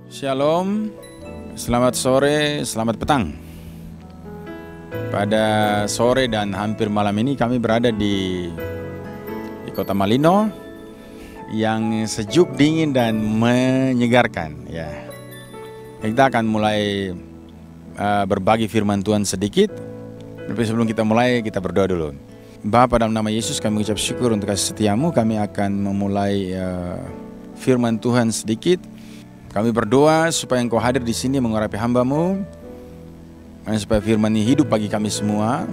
Shalom, selamat sore, selamat petang. Pada sore dan hampir malam ini kami berada di kota Malino yang sejuk, dingin, dan menyegarkan. Ya, kita akan mulai berbagi firman Tuhan sedikit. Tapi sebelum kita mulai, kita berdoa dulu. Bapa, dalam nama Yesus kami mengucap syukur untuk kasih setiamu. Kami akan memulai firman Tuhan sedikit. Kami berdoa supaya Engkau hadir di sini mengurapi hamba-Mu, dan supaya firman ini hidup bagi kami semua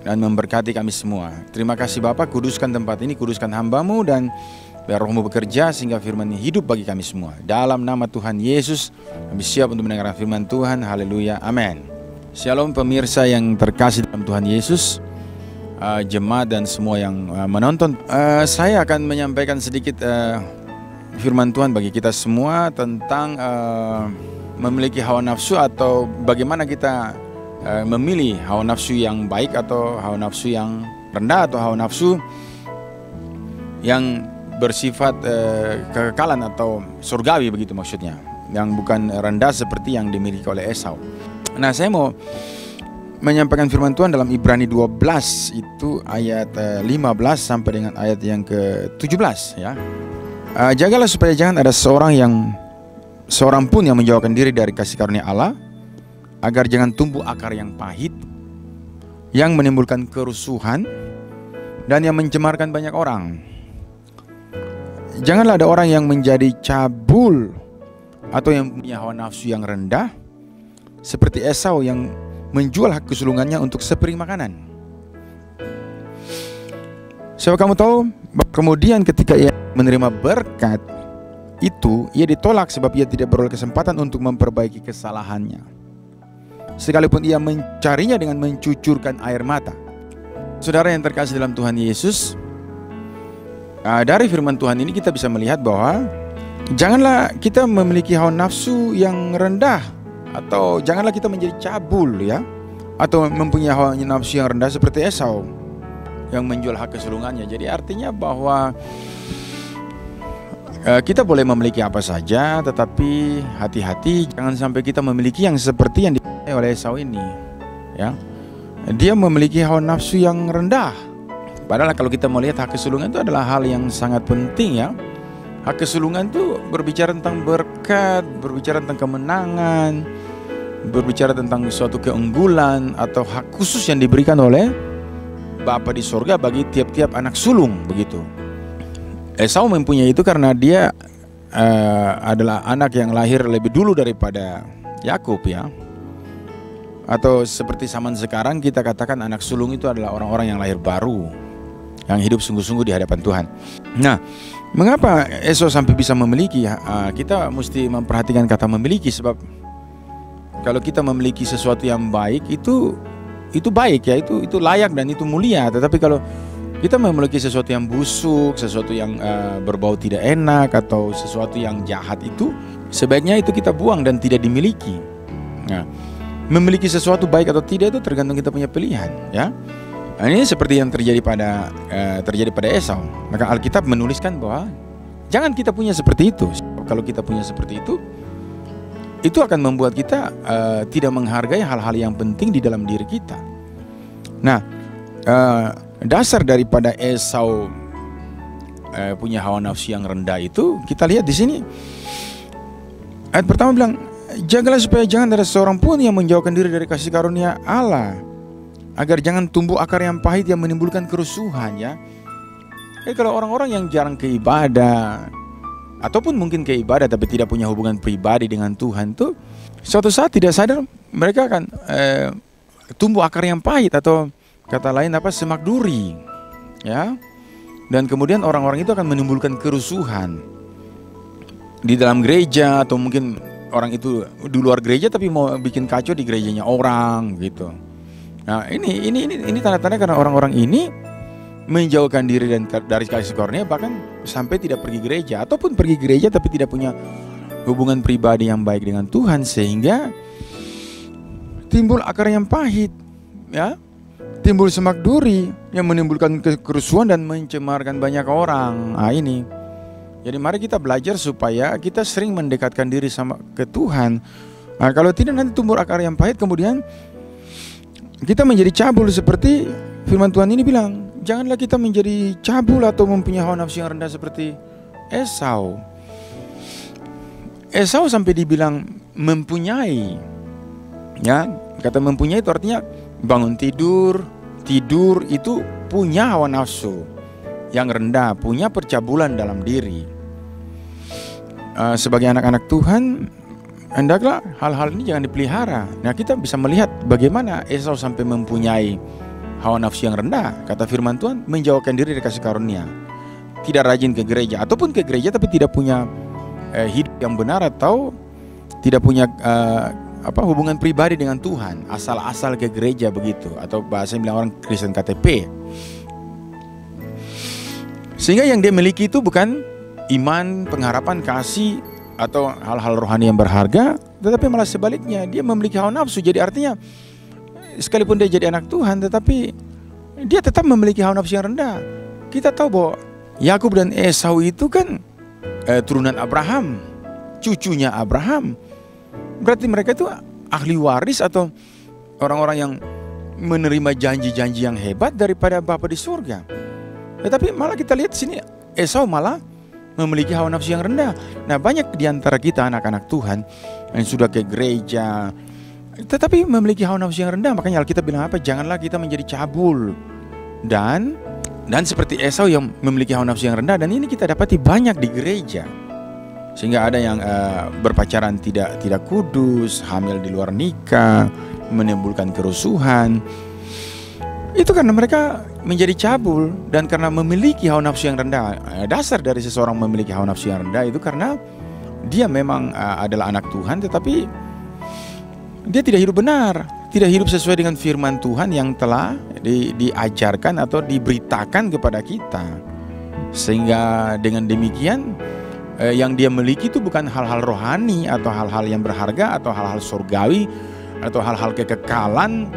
dan memberkati kami semua. Terima kasih Bapa, kuduskan tempat ini, kuduskan hamba-Mu, dan biar Roh-Mu bekerja sehingga firman ini hidup bagi kami semua. Dalam nama Tuhan Yesus, kami siap untuk mendengarkan firman Tuhan. Haleluya, amin. Shalom pemirsa yang terkasih dalam Tuhan Yesus, jemaat dan semua yang menonton. Saya akan menyampaikan sedikit firman Tuhan bagi kita semua tentang memiliki hawa nafsu, atau bagaimana kita memilih hawa nafsu yang baik atau hawa nafsu yang rendah, atau hawa nafsu yang bersifat kekekalan atau surgawi, begitu maksudnya, yang bukan rendah seperti yang dimiliki oleh Esau. Nah, saya mau menyampaikan firman Tuhan dalam Ibrani 12 itu ayat 15 sampai dengan ayat yang ke-17 ya. Jagalah supaya jangan ada seorang pun yang menjauhkan diri dari kasih karunia Allah, agar jangan tumbuh akar yang pahit, yang menimbulkan kerusuhan dan yang mencemarkan banyak orang. Janganlah ada orang yang menjadi cabul atau yang punya hawa nafsu yang rendah, seperti Esau yang menjual hak kesulungannya untuk sepiring makanan. Sebab kamu tahu, kemudian ketika ia menerima berkat itu, ia ditolak sebab ia tidak beroleh kesempatan untuk memperbaiki kesalahannya, sekalipun ia mencarinya dengan mencucurkan air mata. Saudara yang terkasih dalam Tuhan Yesus, dari firman Tuhan ini kita bisa melihat bahwa janganlah kita memiliki hawa nafsu yang rendah, atau janganlah kita menjadi cabul ya, atau mempunyai hawa nafsu yang rendah seperti Esau yang menjual hak kesulungannya. Jadi artinya bahwa kita boleh memiliki apa saja, tetapi hati-hati jangan sampai kita memiliki yang seperti yang dimiliki oleh Esau ini ya. Dia memiliki hawa nafsu yang rendah, padahal kalau kita melihat hak kesulungan itu adalah hal yang sangat penting ya. Hak kesulungan itu berbicara tentang berkat, berbicara tentang kemenangan, berbicara tentang suatu keunggulan atau hak khusus yang diberikan oleh Bapa di sorga bagi tiap-tiap anak sulung, begitu. Esau mempunyai itu karena dia adalah anak yang lahir lebih dulu daripada Yakub ya. Atau seperti zaman sekarang kita katakan anak sulung itu adalah orang-orang yang lahir baru, yang hidup sungguh-sungguh di hadapan Tuhan. Nah, mengapa Esau sampai bisa memiliki? Kita mesti memperhatikan kata memiliki, sebab kalau kita memiliki sesuatu yang baik itu baik ya, itu layak dan itu mulia. Tetapi kalau kita memiliki sesuatu yang busuk, sesuatu yang berbau tidak enak, atau sesuatu yang jahat, itu sebaiknya itu kita buang dan tidak dimiliki. Nah, memiliki sesuatu baik atau tidak itu tergantung kita punya pilihan ya. Nah, ini seperti yang terjadi pada Esau. Maka Alkitab menuliskan bahwa jangan kita punya seperti itu. Kalau kita punya seperti itu akan membuat kita tidak menghargai hal-hal yang penting di dalam diri kita. Nah, dasar daripada Esau punya hawa nafsu yang rendah itu kita lihat di sini. Ayat pertama bilang, jagalah supaya jangan ada seorang pun yang menjauhkan diri dari kasih karunia Allah, agar jangan tumbuh akar yang pahit yang menimbulkan kerusuhan ya. Kalau orang-orang yang jarang ke ibadah, ataupun mungkin ke ibadah tapi tidak punya hubungan pribadi dengan Tuhan tuh, suatu saat tidak sadar mereka akan tumbuh akar yang pahit, atau kata lain semak duri ya. Dan kemudian orang-orang itu akan menimbulkan kerusuhan di dalam gereja, atau mungkin orang itu di luar gereja tapi mau bikin kacau di gerejanya orang gitu. Nah, ini tanda-tanda karena orang-orang ini menjauhkan diri dari kasih karunia, bahkan sampai tidak pergi gereja, ataupun pergi gereja tapi tidak punya hubungan pribadi yang baik dengan Tuhan, sehingga timbul akar yang pahit ya, timbul semak duri yang menimbulkan kerusuhan dan mencemarkan banyak orang. Nah, ini Jadi mari kita belajar supaya kita sering mendekatkan diri sama ke Tuhan. Nah, kalau tidak nanti tumbuh akar yang pahit, kemudian kita menjadi cabul seperti firman Tuhan ini bilang. Janganlah kita menjadi cabul atau mempunyai hawa nafsu yang rendah seperti Esau. Esau sampai dibilang mempunyai. Ya, kata mempunyai itu artinya bangun tidur itu punya hawa nafsu yang rendah, punya percabulan dalam diri. Sebagai anak-anak Tuhan, hendaklah hal-hal ini jangan dipelihara. Nah, kita bisa melihat bagaimana Esau sampai mempunyai hawa nafsu yang rendah. Kata firman Tuhan, menjauhkan diri dari kasih karunia, tidak rajin ke gereja, ataupun ke gereja tapi tidak punya hidup yang benar, atau tidak punya hubungan pribadi dengan Tuhan, asal-asal ke gereja begitu, atau bahasa yang bilang orang Kristen KTP. Sehingga yang dia miliki itu bukan iman, pengharapan, kasih, atau hal-hal rohani yang berharga, tetapi malah sebaliknya, dia memiliki hawa nafsu. Jadi artinya sekalipun dia jadi anak Tuhan, tetapi dia tetap memiliki hawa nafsu yang rendah. Kita tahu bahwa Yakub dan Esau itu kan turunan Abraham, cucunya Abraham. Berarti mereka itu ahli waris atau orang-orang yang menerima janji-janji yang hebat daripada Bapa di surga. Tetapi malah kita lihat sini Esau malah memiliki hawa nafsu yang rendah. Nah, banyak di antara kita anak-anak Tuhan yang sudah ke gereja tetapi memiliki hawa nafsu yang rendah. Makanya Alkitab bilang apa? Janganlah kita menjadi cabul dan seperti Esau yang memiliki hawa nafsu yang rendah. Dan ini kita dapati banyak di gereja. Sehingga ada yang berpacaran tidak kudus, hamil di luar nikah, menimbulkan kerusuhan. Itu karena mereka menjadi cabul dan karena memiliki hawa nafsu yang rendah. Dasar dari seseorang memiliki hawa nafsu yang rendah itu karena dia memang adalah anak Tuhan, tetapi dia tidak hidup benar, tidak hidup sesuai dengan firman Tuhan yang telah diajarkan atau diberitakan kepada kita. Sehingga dengan demikian yang dia miliki itu bukan hal-hal rohani atau hal-hal yang berharga atau hal-hal surgawi atau hal-hal kekekalan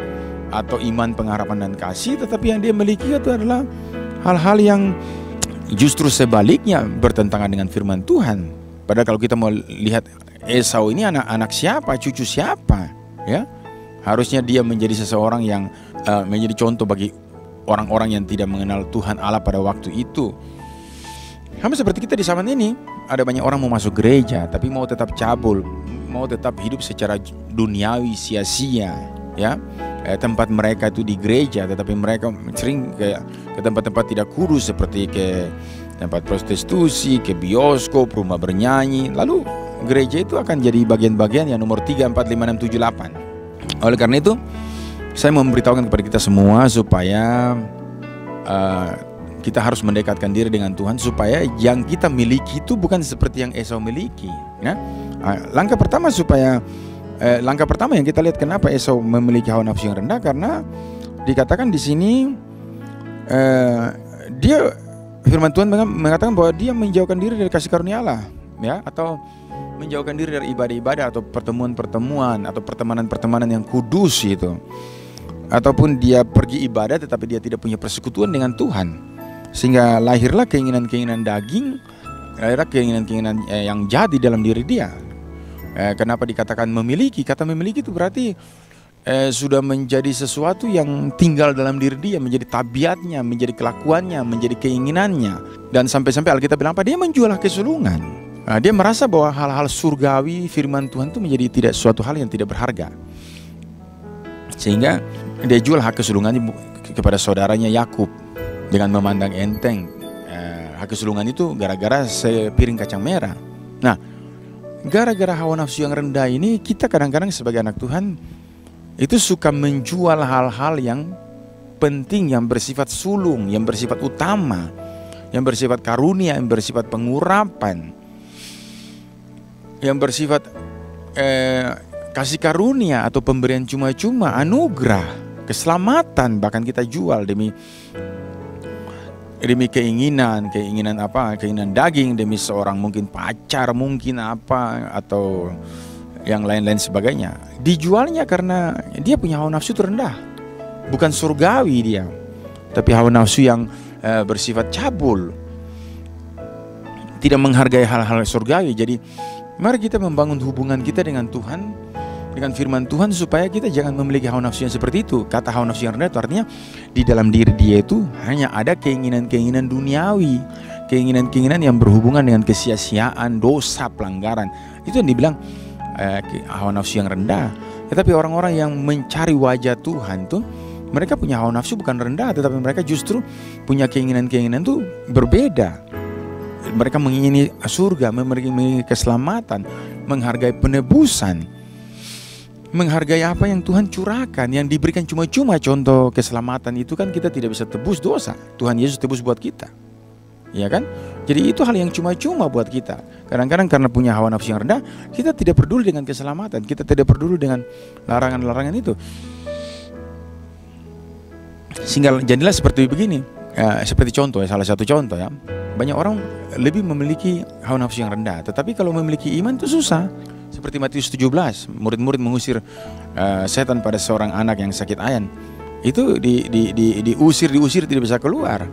atau iman, pengharapan dan kasih, tetapi yang dia miliki itu adalah hal-hal yang justru sebaliknya bertentangan dengan firman Tuhan. Padahal kalau kita mau lihat Esau ini anak siapa, cucu siapa, ya? Harusnya dia menjadi seseorang yang menjadi contoh bagi orang-orang yang tidak mengenal Tuhan Allah pada waktu itu. Sama seperti kita di zaman ini, ada banyak orang mau masuk gereja tapi mau tetap cabul, mau tetap hidup secara duniawi, sia-sia, ya. Tempat mereka itu di gereja, tetapi mereka sering ke tempat-tempat tidak kudus seperti ke tempat prostitusi, ke bioskop, rumah bernyanyi. Lalu gereja itu akan jadi bagian-bagian yang nomor 3, 4, 5, 6, 7, 8. Oleh karena itu, saya memberitahukan kepada kita semua supaya kita harus mendekatkan diri dengan Tuhan, supaya yang kita miliki itu bukan seperti yang Esau miliki, ya. Langkah pertama yang kita lihat kenapa Esau memiliki hawa nafsu yang rendah, karena dikatakan di sini dia, firman Tuhan mengatakan bahwa dia menjauhkan diri dari kasih karunia Allah, ya, atau menjauhkan diri dari ibadah-ibadah atau pertemuan-pertemuan atau pertemanan-pertemanan yang kudus itu. Ataupun dia pergi ibadah tetapi dia tidak punya persekutuan dengan Tuhan, sehingga lahirlah keinginan-keinginan daging, lahirlah keinginan-keinginan yang jahat di dalam diri dia. Kenapa dikatakan memiliki? Kata memiliki itu berarti sudah menjadi sesuatu yang tinggal dalam diri dia, menjadi tabiatnya, menjadi kelakuannya, menjadi keinginannya. Dan sampai-sampai Alkitab bilang apa? Dia menjual kesulungan. Dia merasa bahwa hal-hal surgawi firman Tuhan itu menjadi tidak suatu hal yang tidak berharga, sehingga dia jual hak kesulungannya kepada saudaranya Yakub dengan memandang enteng hak kesulungan itu gara-gara sepiring kacang merah. Nah, gara-gara hawa nafsu yang rendah ini, kita kadang-kadang sebagai anak Tuhan itu suka menjual hal-hal yang penting, yang bersifat sulung, yang bersifat utama, yang bersifat karunia, yang bersifat pengurapan, yang bersifat kasih karunia atau pemberian cuma-cuma, anugerah, keselamatan. Bahkan kita jual demi keinginan apa, keinginan daging, demi seorang mungkin pacar, mungkin apa, atau yang lain-lain sebagainya. Dijualnya karena dia punya hawa nafsu terendah, bukan surgawi dia, tapi hawa nafsu yang bersifat cabul. tidak menghargai hal-hal surgawi. Jadi mari kita membangun hubungan kita dengan Tuhan, dengan firman Tuhan, supaya kita jangan memiliki hawa nafsu yang seperti itu. Kata hawa nafsu yang rendah itu artinya di dalam diri dia itu hanya ada keinginan-keinginan duniawi, keinginan-keinginan yang berhubungan dengan kesia-siaan, dosa, pelanggaran. Itu yang dibilang hawa nafsu yang rendah. Tetapi orang-orang yang mencari wajah Tuhan tuh, mereka punya hawa nafsu bukan rendah, tetapi mereka justru punya keinginan-keinginan tuh berbeda. Mereka mengingini surga, mengingini keselamatan, menghargai penebusan, menghargai apa yang Tuhan curahkan, yang diberikan cuma-cuma. Contoh keselamatan itu kan kita tidak bisa tebus dosa, Tuhan Yesus tebus buat kita, ya kan? Jadi itu hal yang cuma-cuma buat kita. Kadang-kadang karena punya hawa nafsu yang rendah, kita tidak peduli dengan keselamatan, kita tidak peduli dengan larangan-larangan itu. Sehingga jadilah seperti begini, seperti contoh ya, salah satu contoh ya. Banyak orang lebih memiliki hawa nafsu yang rendah, tetapi kalau memiliki iman itu susah. Seperti Matius 17, murid-murid mengusir setan pada seorang anak yang sakit ayan. Itu diusir tidak bisa keluar.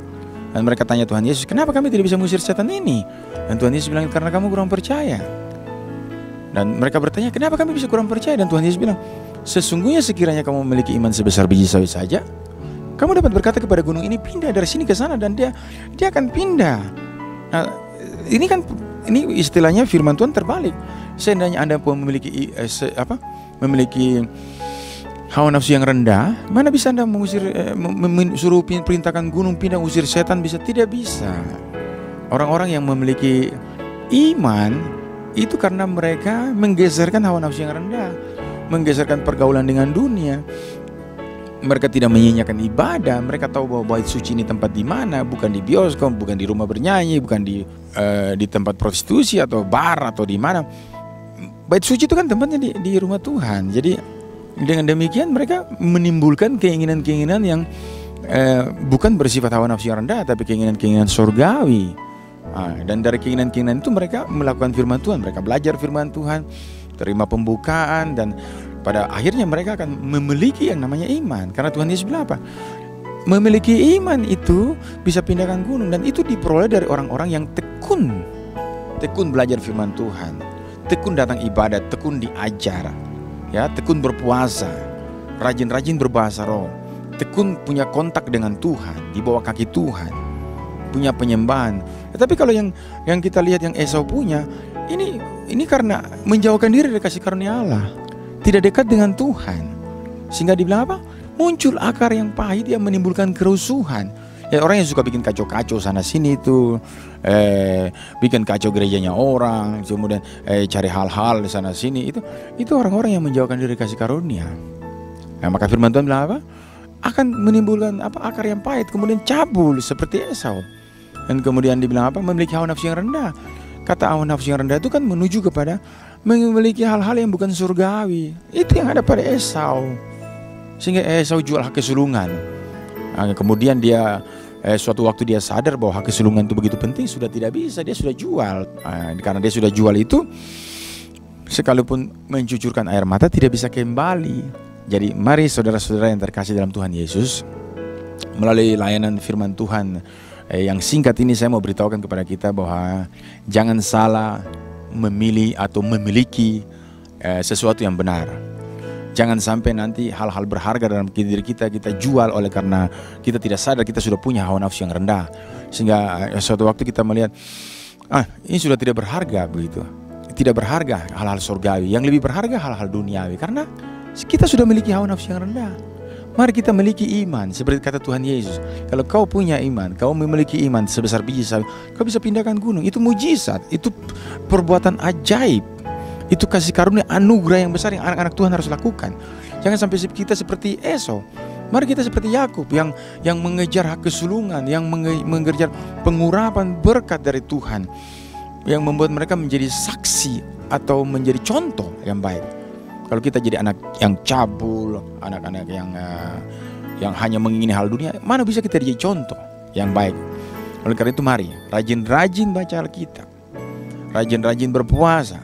Dan mereka tanya Tuhan Yesus, kenapa kami tidak bisa mengusir setan ini? Dan Tuhan Yesus bilang, karena kamu kurang percaya. Dan mereka bertanya, kenapa kami bisa kurang percaya? Dan Tuhan Yesus bilang, sesungguhnya sekiranya kamu memiliki iman sebesar biji sawi saja, kamu dapat berkata kepada gunung ini, pindah dari sini ke sana, dan dia akan pindah. Nah, ini istilahnya firman Tuhan terbalik. Seandainya Anda pun memiliki hawa nafsu yang rendah, mana bisa Anda mengusir, suruh perintahkan gunung pindah, usir setan? Bisa? Tidak bisa. Orang-orang yang memiliki iman itu karena mereka menggeserkan hawa nafsu yang rendah, menggeserkan pergaulan dengan dunia. Mereka tidak menyanyiakan ibadah. Mereka tahu bahwa bait suci ini tempat di mana, bukan di bioskop, bukan di rumah bernyanyi, bukan di tempat prostitusi atau bar atau di mana. Bait suci itu kan tempatnya di rumah Tuhan. Jadi dengan demikian mereka menimbulkan keinginan-keinginan yang bukan bersifat hawa nafsu yang rendah, tapi keinginan-keinginan surgawi. Dan dari keinginan-keinginan itu mereka melakukan firman Tuhan, mereka belajar firman Tuhan, terima pembukaan, dan pada akhirnya mereka akan memiliki yang namanya iman. Karena Tuhan Yesus bilang apa? Memiliki iman itu bisa pindahkan gunung, dan itu diperoleh dari orang-orang yang tekun belajar firman Tuhan, tekun datang ibadat, tekun diajar, ya, tekun berpuasa, rajin-rajin berbahasa roh, tekun punya kontak dengan Tuhan, di bawah kaki Tuhan, punya penyembahan. Tetapi kalau yang kita lihat yang Esau punya, ini karena menjauhkan diri dari kasih karunia Allah, tidak dekat dengan Tuhan, sehingga dibilang apa? Muncul akar yang pahit yang menimbulkan kerusuhan. Ya, orang yang suka bikin kacau-kacau sana sini itu, bikin kacau gerejanya orang, kemudian cari hal-hal di sana sini, itu orang-orang yang menjauhkan diri kasih karunia. Nah, maka firman Tuhan bilang apa? Akan menimbulkan apa? Akar yang pahit, kemudian cabul seperti Esau. Dan kemudian dibilang apa? Memiliki hawa nafsu yang rendah. Kata hawa nafsu yang rendah itu kan menuju kepada memiliki hal-hal yang bukan surgawi. Itu yang ada pada Esau. Sehingga Esau jual hak kesulungan. Nah, kemudian dia suatu waktu dia sadar bahwa hak kesulungan itu begitu penting, sudah tidak bisa, dia sudah jual. Karena dia sudah jual itu, sekalipun mencucurkan air mata tidak bisa kembali. Jadi mari saudara-saudara yang terkasih dalam Tuhan Yesus, melalui layanan firman Tuhan yang singkat ini, saya mau beritahukan kepada kita bahwa jangan salah memilih atau memiliki sesuatu yang benar. Jangan sampai nanti hal-hal berharga dalam diri kita jual oleh karena kita tidak sadar kita sudah punya hawa nafsu yang rendah, sehingga suatu waktu kita melihat ini sudah tidak berharga begitu. Tidak berharga hal-hal surgawi, yang lebih berharga hal-hal duniawi, karena kita sudah memiliki hawa nafsu yang rendah. Mari kita memiliki iman seperti kata Tuhan Yesus. Kalau kau punya iman, kau memiliki iman sebesar biji sawi, kau bisa pindahkan gunung. Itu mujizat, itu perbuatan ajaib, itu kasih karunia, anugerah yang besar yang anak-anak Tuhan harus lakukan. Jangan sampai kita seperti Esau. Mari kita seperti Yakub yang mengejar hak kesulungan, yang mengejar pengurapan berkat dari Tuhan, yang membuat mereka menjadi saksi atau menjadi contoh yang baik. Kalau kita jadi anak yang cabul, anak-anak yang hanya mengingini hal dunia, mana bisa kita jadi contoh yang baik? Oleh karena itu mari rajin-rajin baca Alkitab, rajin-rajin berpuasa,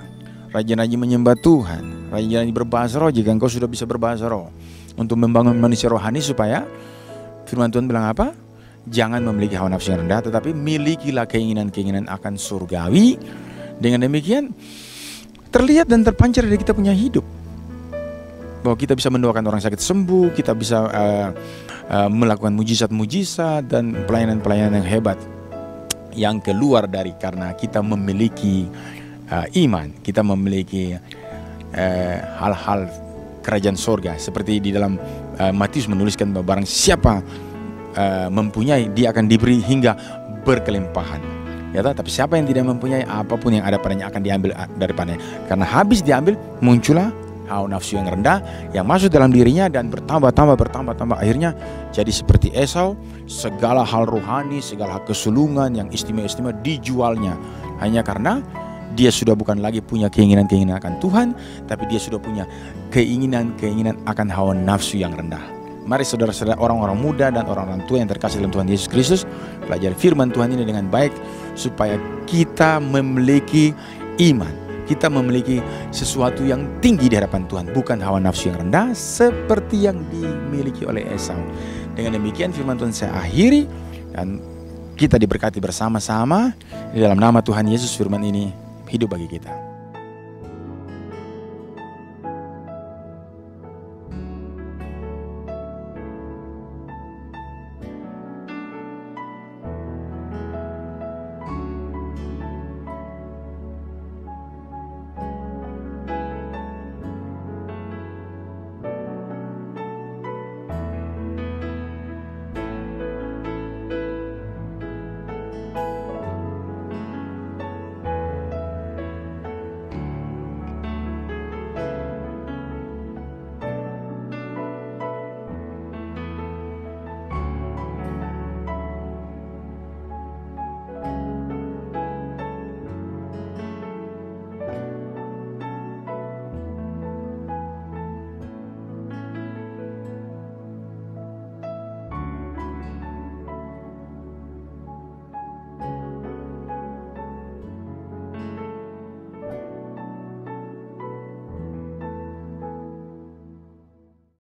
rajin-rajin menyembah Tuhan, rajin-rajin berbahasa roh jika engkau sudah bisa berbahasa roh, untuk membangun manusia rohani supaya firman Tuhan bilang apa? jangan memiliki hawa nafsu yang rendah, tetapi milikilah keinginan-keinginan akan surgawi. Dengan demikian terlihat dan terpancar dari kita punya hidup, bahwa kita bisa mendoakan orang sakit sembuh, kita bisa melakukan mujizat-mujizat dan pelayanan-pelayanan yang hebat yang keluar dari karena kita memiliki iman, kita memiliki hal-hal kerajaan sorga. Seperti di dalam Matius menuliskan bahwa barang siapa mempunyai, dia akan diberi hingga berkelimpahan. Ya, tapi siapa yang tidak mempunyai, apapun yang ada padanya akan diambil daripadanya. Karena habis diambil, muncullah hawa nafsu yang rendah yang masuk dalam dirinya dan bertambah. Akhirnya jadi seperti Esau, segala hal rohani, segala hal kesulungan yang istimewa dijualnya hanya karena dia sudah bukan lagi punya keinginan-keinginan akan Tuhan, tapi dia sudah punya keinginan-keinginan akan hawa nafsu yang rendah. Mari saudara-saudara, orang-orang muda dan orang-orang tua yang terkasih dalam Tuhan Yesus Kristus, pelajari firman Tuhan ini dengan baik supaya kita memiliki iman, kita memiliki sesuatu yang tinggi di hadapan Tuhan, bukan hawa nafsu yang rendah seperti yang dimiliki oleh Esau. Dengan demikian firman Tuhan saya akhiri, dan kita diberkati bersama-sama di dalam nama Tuhan Yesus. Firman ini hidup bagi kita.